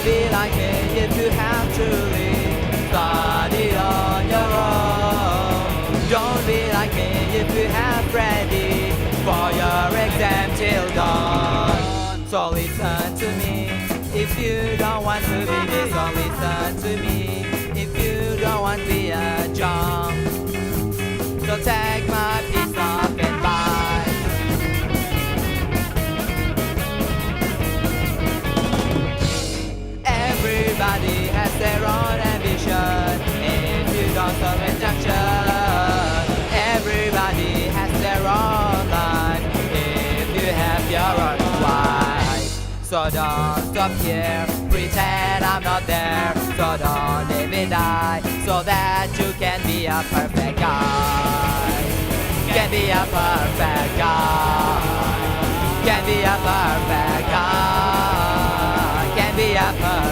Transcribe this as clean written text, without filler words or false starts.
Don't be like me if you have truly studied on your own. Don't be like me if you have ready for your exam till dawn. So listen to me if you don't want to be me. So listen to me if you don't want to be a John. So take my piece of advice. Everybody has their own ambition. If you don't serve instruction, everybody has their own life. If you have your own wife, so don't stop here, pretend I'm not there. So don't even die, so that you can be a perfect guy. Can be a perfect guy. Can be a perfect guy. Can be a perfect